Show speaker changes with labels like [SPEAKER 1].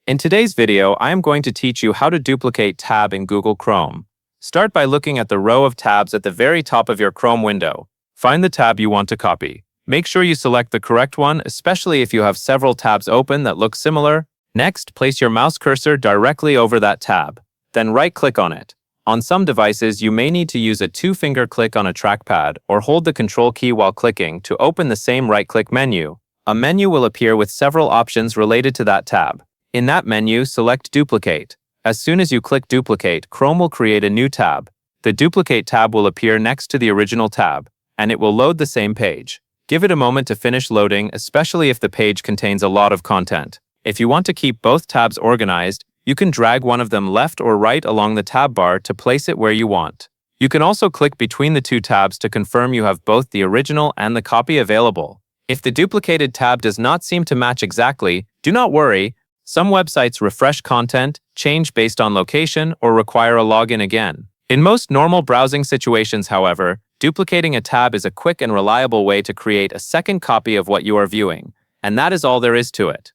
[SPEAKER 1] In today's video, I am going to teach you how to duplicate tab in Google Chrome. Start by looking at the row of tabs at the very top of your Chrome window. Find the tab you want to copy. Make sure you select the correct one, especially if you have several tabs open that look similar. Next, place your mouse cursor directly over that tab. Then right-click on it. On some devices, you may need to use a two-finger click on a trackpad or hold the Control key while clicking to open the same right-click menu. A menu will appear with several options related to that tab. In that menu, select Duplicate. As soon as you click Duplicate, Chrome will create a new tab. The Duplicate tab will appear next to the original tab, and it will load the same page. Give it a moment to finish loading, especially if the page contains a lot of content. If you want to keep both tabs organized, you can drag one of them left or right along the tab bar to place it where you want. You can also click between the two tabs to confirm you have both the original and the copy available. If the duplicated tab does not seem to match exactly, do not worry. Some websites refresh content, change based on location, or require a login again. In most normal browsing situations, however, duplicating a tab is a quick and reliable way to create a second copy of what you are viewing, and that is all there is to it.